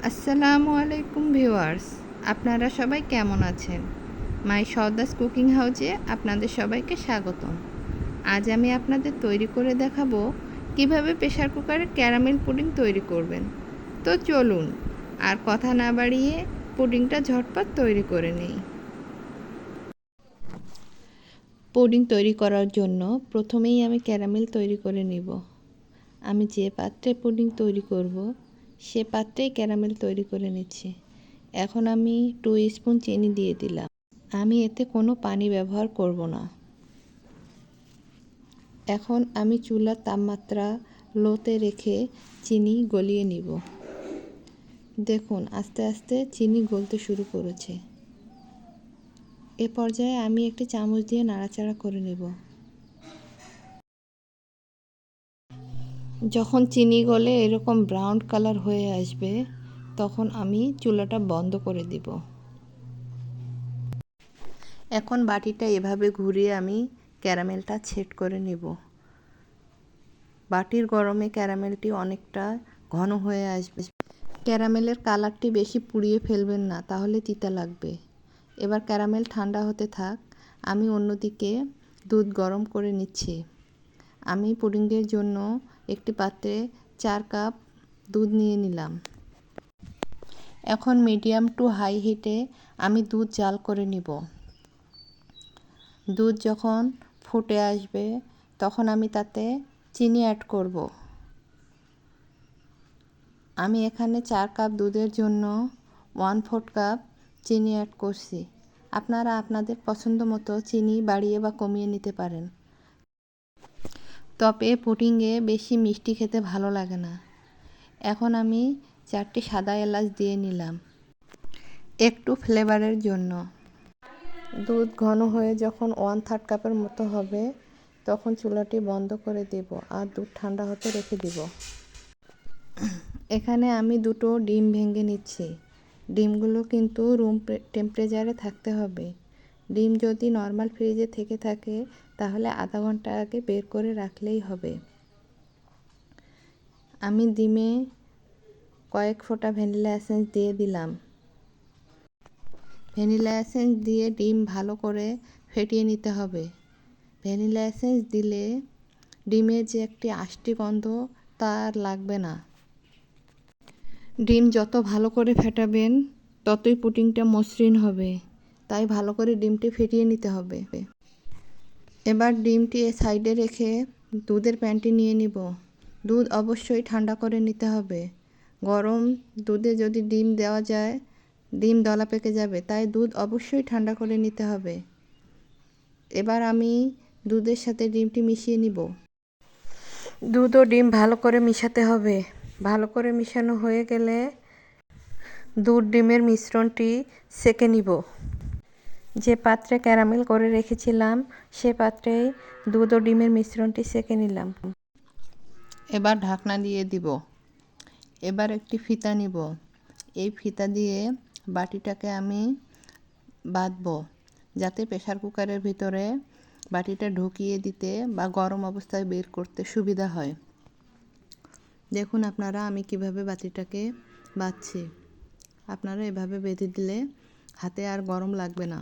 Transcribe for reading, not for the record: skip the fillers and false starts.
আসসালামু আলাইকুম ভিউয়ার্স, আপনারা সবাই কেমন আছেন? মাই সওদাস কুকিং হাউজে আপনাদের সবাইকে স্বাগতম। আজ আমি আপনাদের তৈরি করে দেখাবো কিভাবে প্রেসার কুকারে ক্যারামেল পুডিং তৈরি করবেন। তো চলুন আর কথা না বাড়িয়ে পুডিংটা ঝটপট তৈরি করে নিই। পুডিং তৈরি করার জন্য প্রথমেই আমি ক্যারামেল তৈরি করে নিব। আমি যে পাত্রে পুডিং তৈরি করব সে পাত্রেই ক্যারামেল তৈরি করে নিচ্ছি। এখন আমি 2 স্পুন চিনি দিয়ে দিলাম। আমি এতে কোনো পানি ব্যবহার করব না। এখন আমি চুলার তাপমাত্রা লোতে রেখে চিনি গলিয়ে নিব। দেখুন আস্তে আস্তে চিনি গলতে শুরু করেছে। এ পর্যায়ে আমি একটি চামচ দিয়ে নাড়াচাড়া করে নেব। যখন চিনি গলে এরকম ব্রাউন কালার হয়ে আসবে তখন আমি চুলাটা বন্ধ করে দিব। এখন বাটিটা এভাবে ঘুরিয়ে আমি ক্যারামেলটা সেট করে নেব। বাটির গরমে ক্যারামেলটি অনেকটা ঘন হয়ে আসবে। ক্যারামেলের কালারটি বেশি পুড়িয়ে ফেলবেন না, তাহলে তিতা লাগবে। এবার ক্যারামেল ঠান্ডা হতে থাক, আমি অন্যদিকে দুধ গরম করে নিচ্ছি। আমি পুডিংয়ের জন্য একটি পাত্রে 4 কাপ দুধ নিয়ে নিলাম। এখন মিডিয়াম টু হাই হিটে আমি দুধ জাল করে নিব। দুধ যখন ফুটে আসবে তখন আমি তাতে চিনি অ্যাড করব। আমি এখানে 4 কাপ দুধের জন্য 1/4 কাপ চিনি অ্যাড করছি। আপনারা আপনাদের পছন্দ মতো চিনি বাড়িয়ে বা কমিয়ে নিতে পারেন। তবে পুডিংয়ে বেশি মিষ্টি খেতে ভালো লাগে না। এখন আমি 4টি সাদা এলাচ দিয়ে নিলাম একটু ফ্লেভারের জন্য। দুধ ঘন হয়ে যখন 1/3 কাপের মতো হবে তখন চুলাটি বন্ধ করে দেব আর দুধ ঠান্ডা হতে রেখে দিব। এখানে আমি 2টো ডিম ভেঙে নিচ্ছি। ডিমগুলো কিন্তু রুম টেম্পারেচারে থাকতে হবে। ডিম যদি নর্মাল ফ্রিজে থেকে থাকে তাহলে আধা ঘন্টা আগে বের করে রাখলেই হবে। আমি ডিমে কয়েক ফোঁটা ভ্যানিলা এসেন্স দিয়ে দিলাম। ভ্যানিলা এসেন্স দিয়ে ডিম ভালো করে ফেটিয়ে নিতে হবে। ভ্যানিলা এসেন্স দিলে ডিমের যে একটি আষ্টি গন্ধ তা আর লাগবে না। ডিম যত ভালো করে ফেটাবেন ততই পুডিংটা মসৃণ হবে, তাই ভালো করে ডিমটি ফেটিয়ে নিতে হবে। এবার ডিমটি সাইডে রেখে দুধের প্যানটি নিয়ে নিব। দুধ অবশ্যই ঠান্ডা করে নিতে হবে। গরম দুধে যদি ডিম দেওয়া যায় ডিম দলা পেকে যাবে, তাই দুধ অবশ্যই ঠান্ডা করে নিতে হবে। এবার আমি দুধের সাথে ডিমটি মিশিয়ে নিব। দুধ ও ডিম ভালো করে মিশাতে হবে। ভালো করে মিশানো হয়ে গেলে দুধ ডিমের মিশ্রণটি সেঁকে নিব। যে পাত্রে ক্যারামেল করে রেখেছিলাম সে পাত্রেই দুধ ও ডিমের মিশ্রণটি সেঁকে নিলাম। এবার ঢাকনা দিয়ে দিব। এবার একটি ফিতা নিব। এই ফিতা দিয়ে বাটিটাকে আমি বাঁধবো যাতে প্রেসার কুকারের ভিতরে বাটিটা ঢুকিয়ে দিতে বা গরম অবস্থায় বের করতে সুবিধা হয়। দেখুন আপনারা আমি কিভাবে বাটিটাকে বাঁধছি। আপনারা এভাবে বেঁধে দিলে হাতে আর গরম লাগবে না।